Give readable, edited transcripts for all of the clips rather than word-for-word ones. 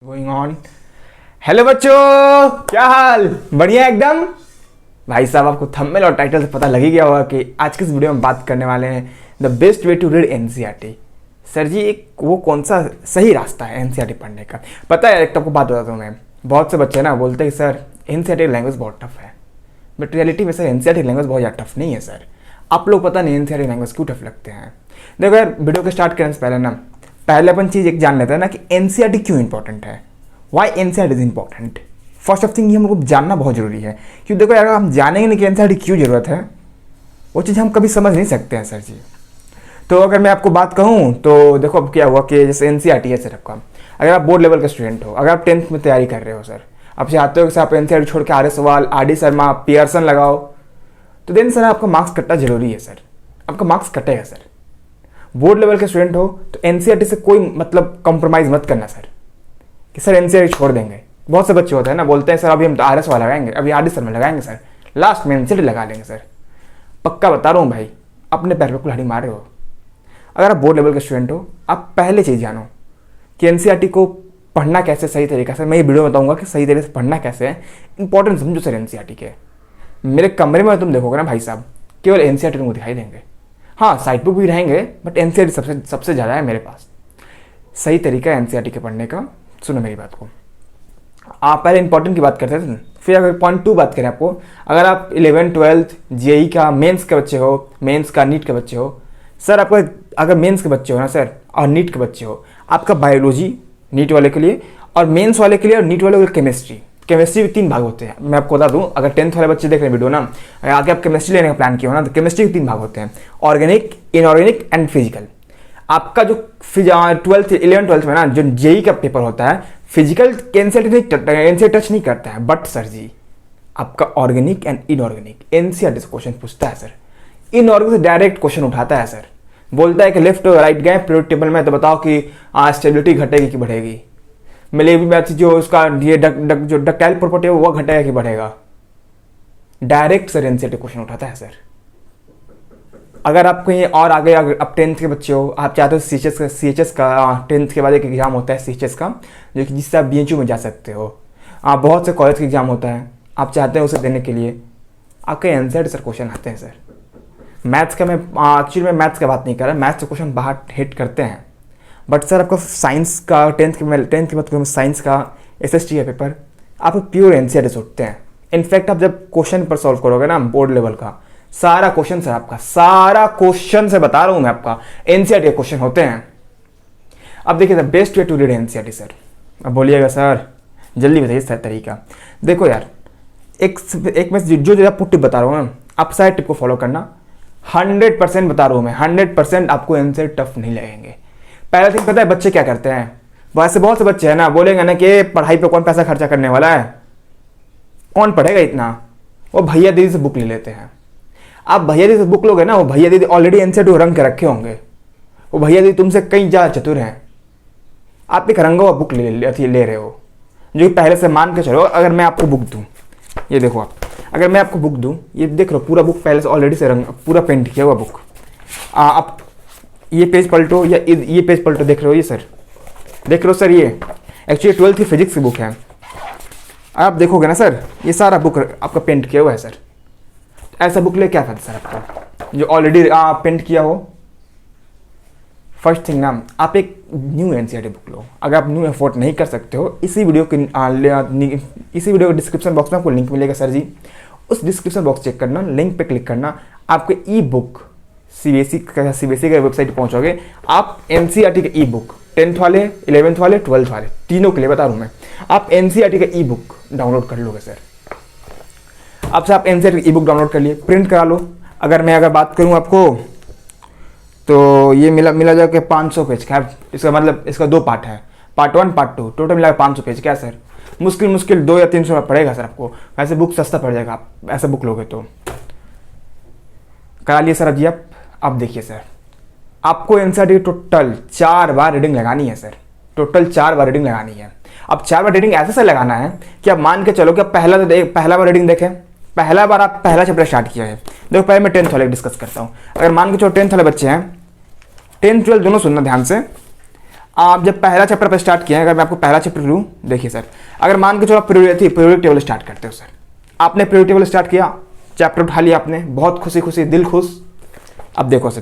Going on. Hello बच्चों, क्या हाल? बढ़िया एकदम। भाई साहब, आपको थंबनेल और टाइटल से पता लग ही गया होगा कि आज की इस वीडियो में बात करने वाले हैं the best way to read NCERT. Sir ji, एक वो कौन सा सही रास्ता है एनसीईआरटी पढ़ने का? पता है, एक तो आपको बात बताता हूँ मैं। बहुत से बच्चे ना बोलते हैं कि सर एनसीईआरटी लैंग्वेज बहुत टफ है, बट रियलिटी में सर एनसीईआरटी लैंग्वेज बहुत ज़्यादा टफ नहीं है सर। आप लोग पता नहीं एनसीईआरटी लैंग्वेज क्यों टफ लगते हैं। देखो यार, वीडियो को स्टार्ट करने से पहले ना पहले अपन चीज़ एक जान लेते हैं ना कि एनसीईआरटी क्यों इंपॉर्टेंट है। Why NCERT is important. First of thing ये हमको जानना बहुत जरूरी है, क्योंकि देखो यार, अगर हम जानेंगे नहीं कि एनसीईआरटी क्यों जरूरत है, वो चीज़ हम कभी समझ नहीं सकते हैं सर जी। तो अगर मैं आपको बात कहूँ तो देखो अब क्या हुआ कि जैसे एनसीईआरटी है सर आपका, अगर आप बोर्ड लेवल का स्टूडेंट हो, अगर आप 10th में तैयारी कर रहे हो सर, आप चाहते हो कि सर आप एनसीईआरटी छोड़ के आर्य सवाल, आर डी शर्मा, पियर्सन लगाओ, तो देन सर आपका मार्क्स कटना जरूरी है सर। आपका मार्क्स कटेगा सर। बोर्ड लेवल के स्टूडेंट हो तो एनसीईआरटी से कोई मतलब कंप्रोमाइज़ मत करना सर कि सर एनसीईआरटी छोड़ देंगे। बहुत से बच्चे होते हैं ना, बोलते हैं सर अभी हम तो आर एस वाला लगाएंगे, अभी आर डी शर्मा लगाएंगे सर, लास्ट में एनसीईआरटी लगा लेंगे सर। पक्का बता रहा हूँ भाई, अपने पैर पर कुल्हाड़ी मार रहे हो। अगर आप बोर्ड लेवल के स्टूडेंट हो, आप पहले चीज़ जानो कि एनसीईआरटी को पढ़ना कैसे सही तरीका से। मैं ये वीडियो बताऊंगा कि सही तरीके से पढ़ना कैसे है। इंपॉर्टेंट समझो सर एनसीईआरटी के। मेरे कमरे में तुम देखोगे ना भाई साहब, केवल एनसीईआरटी तुमको दिखाई देंगे। हाँ, साइड बुक भी रहेंगे, बट एनसीईआरटी सबसे सबसे ज़्यादा है मेरे पास। सही तरीका है एनसीईआरटी के पढ़ने का। सुनो मेरी बात को। आप पहले इंपॉर्टेंट की बात करते थे, फिर अगर पॉइंट 2 बात करें आपको, अगर आप 11th 12th जेई का मेंस के बच्चे हो, मेंस का नीट के बच्चे हो सर, आपका अगर मेंस के बच्चे हो ना सर और नीट के बच्चे हो, आपका बायोलॉजी नीट वाले के लिए और मेंस वाले के लिए और नीट वाले के लिए केमिस्ट्री। केमिस्ट्री भी 3 भाग होते हैं। मैं आपको बता दूं, अगर 10th वाले बच्चे देख रहे हैं वीडियो ना, आगे आप केमिस्ट्री लेने का प्लान किया हो ना, तो केमिस्ट्री के 3 भाग होते हैं, ऑर्गेनिक, इनऑर्गेनिक एंड फिजिकल। आपका जो 12th 11th 12th में ना जो जेई का पेपर होता है, फिजिकल एनसीईआरटी टच नहीं करता है, बट सर जी आपका ऑर्गेनिक एंड इनऑर्गेनिक एनसीईआरटी से क्वेश्चन पूछता है सर। इनऑर्गेनिक से डायरेक्ट क्वेश्चन उठाता है सर। बोलता है कि लेफ्ट और राइट गए पीरियड टेबल में, तो बताओ कि स्टेबिलिटी घटेगी कि बढ़ेगी। मिलेगी मैथ जो उसका ये जो डक्टाइल प्रॉपर्टी है वो घटेगा कि बढ़ेगा। डायरेक्ट सर एनसीईआरटी क्वेश्चन उठाता है सर। अगर आप कहीं और आगे, अगर आप 10th के बच्चे हो, आप चाहते हो सीएचएस का 10th के बाद एक एग्जाम होता है सीएचएस का, जो कि जिससे आप बीएचयू में जा सकते हो। आप बहुत से कॉलेज का एग्जाम होता है, आप चाहते हैं उसे देने के लिए, आपके एनसीईआरटी सर क्वेश्चन आते हैं सर। मैथ्स का मैं एक्चुअली मैं मैथ्स का बात नहीं कर रहा, मैथ्स के क्वेश्चन बाहर हिट करते हैं, बट सर आपका साइंस का 10th के बाद साइंस का एसएसटी का पेपर आप प्योर एनसीईआरटी से उठते हैं। इनफैक्ट आप जब क्वेश्चन पर सॉल्व करोगे ना बोर्ड लेवल का, सारा क्वेश्चन सर आपका, सारा क्वेश्चन से बता रहा हूं मैं, आपका एनसीईआरटी के क्वेश्चन होते हैं। अब देखिए the best way to read NCERT sir. अब बोलिएगा सर जल्दी बताइए सर तरीका। देखो यार, एक मैं जो आपको टिप बता रहा हूँ ना, आप सारे टिप को फॉलो करना। 100% बता रहा हूँ मैं, 100% आपको एनसीईआरटी टफ नहीं लगेंगे। पहला थिंग पता है बच्चे क्या करते हैं? वैसे बहुत से बच्चे हैं ना, बोलेंगे ना कि पढ़ाई पे कौन पैसा खर्चा करने वाला है, कौन पढ़ेगा इतना, वो भैया दीदी से बुक ले लेते हैं। आप भैया दीदी से बुक लोगे ना, वो भैया दीदी ऑलरेडी एनसीईआरटी रंग के रखे होंगे। वो भैया दीदी तुमसे कई ज़्यादा चतुर हैं। आप एक रंगा हुआ बुक ले रहे हो, जो कि पहले से मान के चलो। अगर मैं आपको बुक दूँ, ये देखो आप, अगर मैं आपको बुक दूँ, ये देख लो पूरा बुक पहले से ऑलरेडी से रंग पूरा पेंट किया हुआ बुक। आप ये पेज पलटो या ये पेज पलटो, देख रहे हो ये सर, देख लो सर, ये एक्चुअली 12th की फिजिक्स की बुक है। आप देखोगे ना सर, ये सारा बुक आपका पेंट किया हुआ है सर। ऐसा बुक ले क्या फायदा सर आपका, जो ऑलरेडी पेंट किया हो। फर्स्ट थिंग ना, आप एक न्यू एनसीईआरटी बुक लो। अगर आप न्यू अफोर्ड नहीं कर सकते हो, इसी वीडियो के डिस्क्रिप्शन बॉक्स में आपको लिंक मिलेगा सर जी। उस डिस्क्रिप्शन बॉक्स चेक करना, लिंक पे क्लिक करना, आपके ई बुक सीबीएसई के वेबसाइट पहुंचोगे, आप एनसीईआरटी के ई बुक 10th वाले, 11th वाले, 12th वाले तीनों के लिए बता रहा हूँ मैं, आप एनसीईआरटी का ई बुक डाउनलोड कर लोगे सर। अब से आप एनसीईआरटी का ई बुक डाउनलोड कर लिए, प्रिंट करा लो। अगर बात करूँ आपको, तो ये मिला जाकर 500 पेज का है। इसका मतलब इसका 2 पार्ट है, पार्ट 1 पार्ट 2, टोटल मिला 500 पेज। क्या सर, मुश्किल 2 या 300 पड़ेगा सर आपको। वैसे बुक सस्ता पड़ जाएगा, आप ऐसा बुक लोगे तो। करा लिए सर अब जी आप। अब देखिए सर, आपको एनसीईआरटी टोटल 4 बार रीडिंग लगानी है सर, टोटल 4 बार रीडिंग लगानी है। अब 4 बार रीडिंग ऐसे से लगाना है कि आप मान के चलो कि आप पहला बार रीडिंग देखें, पहला बार आप पहला चैप्टर स्टार्ट किया है। देखो पहले मैं 10th वाले डिस्कस करता हूँ। अगर मान के चलो 10th वाले बच्चे हैं, 10th 12th दोनों सुनना ध्यान से। आप जब पहला चैप्टर पर स्टार्ट किए हैं, अगर मैं आपको पहला चैप्टर लूँ, देखिए सर, अगर मान के चलो आप पीरियोडिक टेबल स्टार्ट करते हो सर, आपने पीरियोडिक टेबल स्टार्ट किया, चैप्टर उठा लिया आपने, बहुत खुशी खुशी, दिल खुश। अब देखो सर,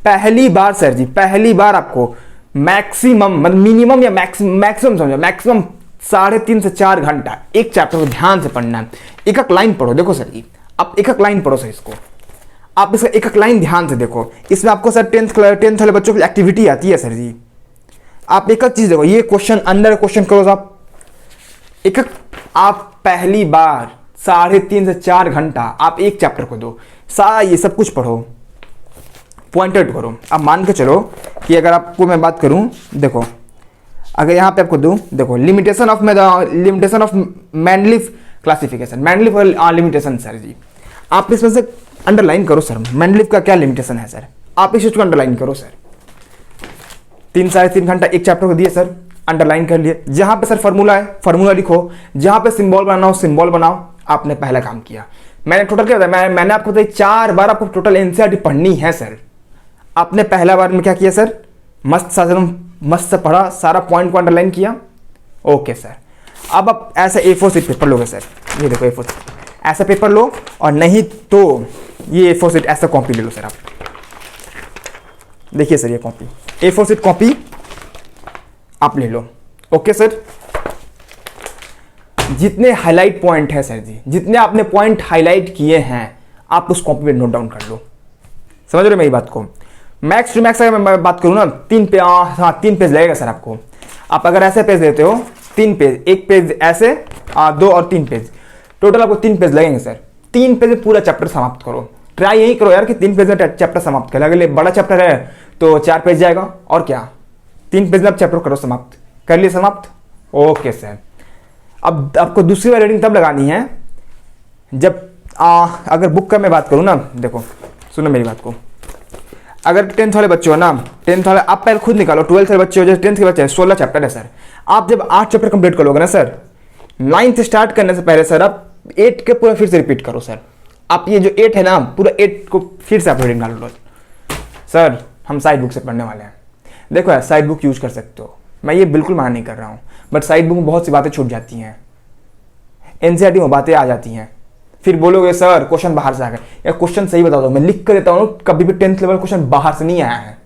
पहली बार सर जी, पहली बार आपको मैक्सिमम मतलब मिनिमम या मैक्सिमम समझो, मैक्सिमम 3.5 से 4 घंटा एक चैप्टर को ध्यान से पढ़ना है। एक एक लाइन पढ़ो। देखो सर जी, आप एक एक लाइन पढ़ो सर, इसको आप इसका एक एक लाइन ध्यान से देखो। इसमें आपको सर 10th वाले बच्चों की एक्टिविटी आती है सर जी। आप एक एक चीज देखो, ये क्वेश्चन अंदर क्वेश्चन करो आप एक एक। आप पहली बार 3.5 से 4 घंटा आप एक चैप्टर को दो, सारा ये सब कुछ पढ़ो, पॉइंट आउट करो। अब मान के चलो कि अगर आपको मैं बात करूं, देखो अगर यहाँ पे आपको दूं, देखो limitation of Mendeleev classification, Mendeleev limitation sir ji, आप इसमें से अंडरलाइन करो सर, मैंडलीफ का क्या लिमिटेशन है सर, आप इस चीज को अंडरलाइन करो सर। 3-3.5 घंटा एक चैप्टर को दिए सर, अंडरलाइन कर लिए। जहां पे सर फार्मूला है फार्मूला लिखो, जहां पे सिंबल बनाना हो सिंबल बनाओ। आपने पहला काम किया। मैंने टोटल क्या बताया, मैंने आपको बताया 4 बार आपको टोटल एनसीईआरटी पढ़नी है सर। आपने पहला बार में क्या किया सर, मस्त से पढ़ा, सारा पॉइंट को अंडरलाइन किया। ओके सर, अब आप ऐसा A4 शीट पेपर लोगे सर, ये देखो A4 ऐसा पेपर लो, और नहीं तो ये A4 शीट ऐसा कॉपी ले लो सर। आप देखिए सर, ये कॉपी A4 शीट कॉपी आप ले लो। ओके सर, जितने हाईलाइट पॉइंट है सर जी, जितने आपने पॉइंट हाईलाइट किए हैं, आप उस कॉपी पे नोट डाउन कर लो। समझ रहे हो मेरी बात को? मैक्स टू मैक्स अगर मैं बात करूँ ना, 3 पेज लगेगा सर आपको। आप अगर ऐसे पेज देते हो 3 पेज, एक पेज ऐसे 2 और 3 पेज, टोटल आपको 3 पेज लगेंगे सर। 3 पेज में पूरा चैप्टर समाप्त करो। ट्राई यही करो यार कि 3 पेज में चैप्टर समाप्त करें। अगर बड़ा चैप्टर है तो 4 पेज जाएगा, और क्या 3 पेज में आप चैप्टर करो समाप्त। कर लिए समाप्त? Okay sir. अब आपको दूसरी बार रीडिंग तब लगानी है जब अगर बुक का मैं बात करूँ ना, देखो सुनो मेरी बात को, अगर 10th वाले बच्चे हो ना, 10th वाले आप पहले खुद निकालो, 12th वाले बच्चे हो, जैसे 10th के बच्चे हैं, 16 चैप्टर है सर। आप जब 8 चैप्टर कंप्लीट करोगे ना सर, 9th स्टार्ट करने से पहले सर आप 8 के पूरा फिर से रिपीट करो सर। आप ये जो 8 है ना, पूरा 8 को फिर से आप रीडिंग डाल लो सर। हम साइड बुक से पढ़ने वाले हैं। देखो यार, साइड बुक यूज कर सकते हो, मैं ये बिल्कुल मना नहीं कर रहा हूँ, बट साइड बुक में बहुत सी बातें छूट जाती हैं, एनसीईआरटी में बातें आ जाती हैं। फिर बोलोगे सर क्वेश्चन बाहर से आ गए, या क्वेश्चन सही बता दो, मैं लिख कर देता हूँ, कभी भी 10th लेवल क्वेश्चन बाहर से नहीं आया है।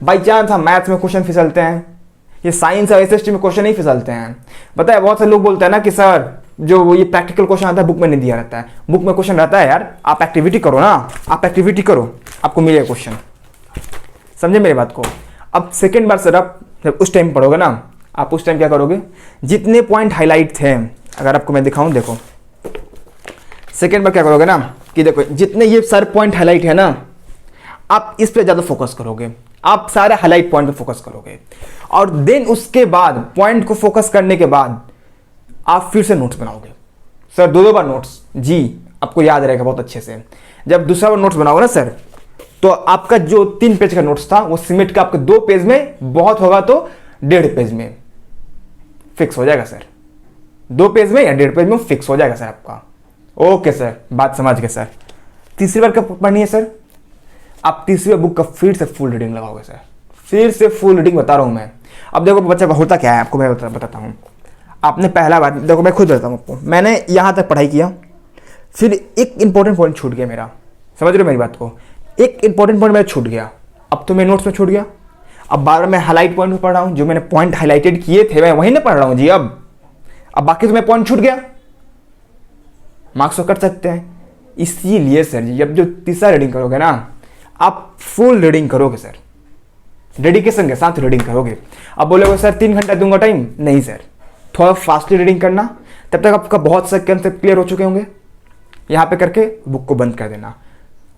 बाई चांस हम मैथ्स में क्वेश्चन फिसलते हैं, ये साइंस और एसएसटी में क्वेश्चन नहीं फिसलते हैं। पता है बहुत से लोग बोलते हैं ना कि सर जो ये प्रैक्टिकल क्वेश्चन आता है बुक में नहीं दिया रहता है। बुक में क्वेश्चन रहता है यार, आप एक्टिविटी करो ना, आप एक्टिविटी करो, आपको मिलेगा क्वेश्चन। समझे मेरी बात को? अब सेकेंड बार सर आप जब उस टाइम पढ़ोगे ना, आप उस टाइम क्या करोगे, जितने पॉइंट हाईलाइट थे, अगर आपको मैं दिखाऊं, देखो सेकेंड बार क्या करोगे ना कि देखो जितने ये सारे पॉइंट हाईलाइट है ना, आप इस पे ज़्यादा फोकस करोगे, आप सारे हाईलाइट पॉइंट पे फोकस करोगे, और देन उसके बाद पॉइंट को फोकस करने के बाद आप फिर से नोट्स बनाओगे सर। 2 बार नोट्स जी, आपको याद रहेगा बहुत अच्छे से। जब दूसरा बार नोट्स बनाओगे ना सर, तो आपका जो 3 पेज का नोट्स था वो सिमेट का आपके 2 पेज में, बहुत होगा तो 1.5 पेज में फिक्स हो जाएगा सर। 2 पेज में या 1.5 पेज में फिक्स हो जाएगा सर आपका। ओके सर, बात समझ गए सर। तीसरी बार कब पढ़नी है सर? आप तीसरी बार बुक का फिर से फुल रीडिंग लगाओगे सर, फिर से फुल रीडिंग बता रहा हूं मैं। अब देखो बच्चा होता क्या है, आपको मैं बताता हूं। आपने पहला बार, देखो मैं खुद बताता हूं आपको, मैंने यहां तक पढ़ाई किया, फिर एक इंपॉर्टेंट पॉइंट छूट गया मेरा। समझ रहे हो मेरी बात को? एक इंपॉर्टेंट पॉइंट मेरा छूट गया, अब तो मेरे नोट्स में छूट गया। अब बार मैं हाईलाइट पॉइंट में पढ़ रहा हूं, जो मैंने पॉइंट हाईलाइटेड किए थे मैं वहीं ना पढ़ रहा हूं जी। अब बाकी तो मैं पॉइंट छूट गया, मार्क्स तो कट सकते हैं। इसीलिए सर जी, जब जो तीसरा रीडिंग करोगे ना, आप फुल रीडिंग करोगे सर, डेडिकेशन के साथ रीडिंग करोगे। अब बोलोगे सर 3 घंटा दूंगा टाइम, नहीं सर, थोड़ा फास्टली रीडिंग करना, तब तक आपका बहुत से कंसेप्ट क्लियर हो चुके होंगे। यहाँ पे करके बुक को बंद कर देना,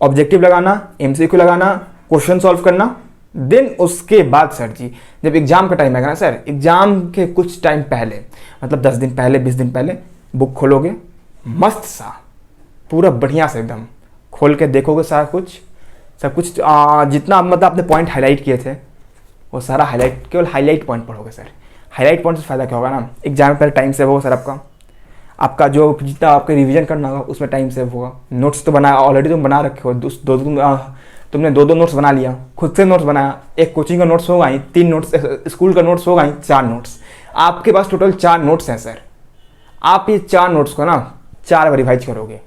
ऑब्जेक्टिव लगाना, एमसीक्यू लगाना, क्वेश्चन सॉल्व करना। देन उसके बाद सर जी, जब एग्जाम का टाइम आएगा ना सर, एग्जाम के कुछ टाइम पहले, मतलब 10 दिन पहले, 20 दिन पहले बुक खोलोगे, मस्त सा पूरा बढ़िया से एकदम खोल के देखोगे सारा कुछ, सब कुछ जितना मतलब आपने पॉइंट हाईलाइट किए थे वो सारा हाईलाइट, केवल हाईलाइट पॉइंट पढ़ोगे सर। हाईलाइट पॉइंट से फायदा क्या होगा ना, एग्जाम पर टाइम सेव होगा सर आपका जो जितना आपके रिवीजन करना होगा उसमें टाइम सेव होगा। नोट्स तो बना ऑलरेडी तुम बना रखे हो, तुमने 2-2 नोट्स बना लिया, खुद से नोट्स बनाया, एक कोचिंग का नोट्स होगा ही, 3 नोट्स स्कूल का नोट्स होगा ही, 4 नोट्स। आपके पास टोटल 4 नोट्स हैं सर। आप ये 4 नोट्स को ना 4 बार रिवाइज करोगे,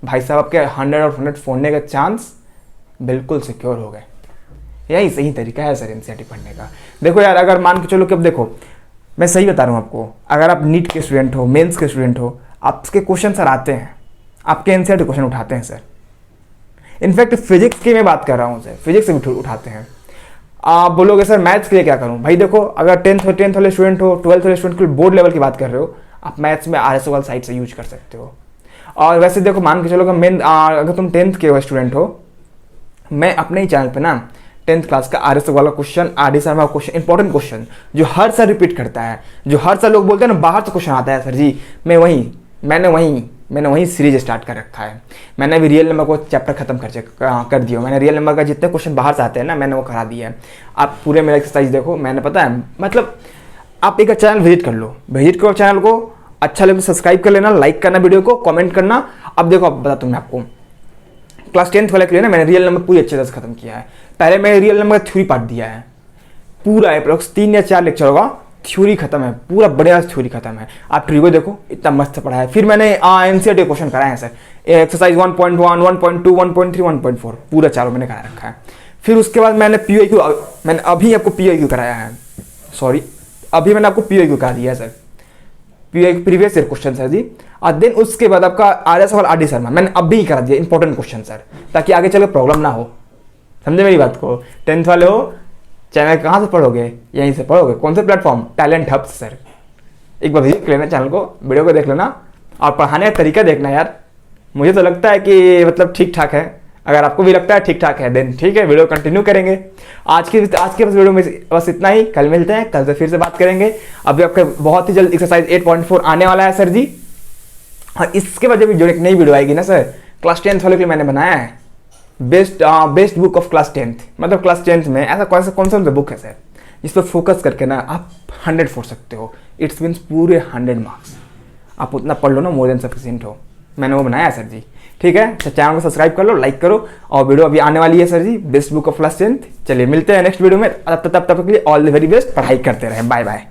भाई साहब आपके 100 और 100 फोड़ने का चांस बिल्कुल सिक्योर हो गए। यही सही तरीका है सर एनसीईआरटी पढ़ने का। देखो यार, अगर मान के चलो कि अब देखो, मैं सही बता रहा हूँ आपको, अगर आप नीट के स्टूडेंट हो, मेंस के स्टूडेंट हो, आपके क्वेश्चन सर आते हैं, आपके एनसीईआरटी क्वेश्चन उठाते हैं सर। इनफैक्ट फिजिक्स की मैं बात कर रहा हूँ सर, फिजिक्स से भी उठाते हैं। आप बोलोगे सर मैथ्स के लिए क्या करूँ? भाई देखो, अगर 10th वाले स्टूडेंट हो, 12th वाले स्टूडेंट के बोर्ड लेवल की बात कर रहे हो, आप मैथ्स में RSO वाला साइट से यूज कर सकते हो। और वैसे देखो, मान के चलो अगर तुम 10th के स्टूडेंट हो, मैं अपने ही चैनल पे ना 10th क्लास का RSO वाला क्वेश्चन, RD शर्मा वाला क्वेश्चन, इंपॉर्टेंट क्वेश्चन जो हर साल रिपीट करता है, जो हर साल लोग बोलते हैं ना बाहर से क्वेश्चन आता है सर जी, मैंने वही सीरीज स्टार्ट कर रखा है। मैंने अभी रियल नंबर को चैप्टर खत्म कर दिया। मैंने रियल नंबर का जितने क्वेश्चन बाहर से आते हैं ना, मैंने वो करा दिया है। आप पूरे मेरा एक्सरसाइज देखो, मैंने पता है, मतलब आप एक चैनल विजिट कर लो, विजिट करो चैनल को, अच्छा लगे तो सब्सक्राइब कर लेना, लाइक करना वीडियो को, कमेंट करना। अब देखो, अब बताता हूँ मैं आपको, क्लास 10th वाले के लिए ना मैंने रियल नंबर पूरी अच्छे से खत्म किया है। पहले मैंने रियल नंबर का थ्योरी पार्ट दिया है, पूरा अप्रोक्स 3 या 4 लेक्चर होगा, थ्योरी खत्म है, पूरा बढ़िया थ्योरी खत्म है। आप ट्रिको देखो, इतना मस्त पढ़ा है। फिर मैंने एनसीईआरटी क्वेश्चन कराए हैं सर, एक्सरसाइज 1.1, 1.2, 1.3, 1.4, पूरा चारों मैंने करा रखा है। फिर उसके बाद मैंने PYQ, मैंने अभी आपको PYQ कराया है, सॉरी अभी मैंने आपको PYQ करा दिया है sir, PYQ previous year question sir ji. और देन उसके बाद आपका RS और RD शर्मा मैंने अभी करा दिया, इंपॉर्टेंट क्वेश्चन सर, ताकि आगे चलो प्रॉब्लम ना हो। समझे मेरी बात को? 10th वाले हो, चैनल कहाँ से पढ़ोगे? यहीं से पढ़ोगे। कौन से प्लेटफॉर्म? Talent hub sir. एक बार विजिट कर लेना चैनल को, वीडियो को देख लेना और पढ़ाने का तरीका देखना यार। मुझे तो लगता है कि मतलब ठीक ठाक है, अगर आपको भी लगता है ठीक ठाक है देन ठीक है, वीडियो कंटिन्यू करेंगे। आज के बस वीडियो में बस इतना ही, कल मिलते हैं, कल से फिर से बात करेंगे। अभी आपका बहुत ही जल्द एक्सरसाइज 8.4 आने वाला है सर जी। और इसके बाद जो एक नई वीडियो आएगी ना सर, क्लास 10th वाले के लिए मैंने बनाया है best book of class 10th। मतलब क्लास 10th में ऐसा कौन सा बुक है सर जिस पर फोकस करके ना आप 100 फोड़ सकते हो। इट्स मीन्स पूरे 100 मार्क्स आप उतना पढ़ लो ना, मोर देन सफिशिएंट हो। मैंने वो बनाया है सर जी, ठीक है। तो चैनल को सब्सक्राइब कर लो, लाइक करो, और वीडियो अभी आने वाली है sir ji, best book of class 10th। चलिए मिलते हैं नेक्स्ट वीडियो में, तब तक के लिए ऑल द वेरी बेस्ट, पढ़ाई करते रहें, बाय बाय।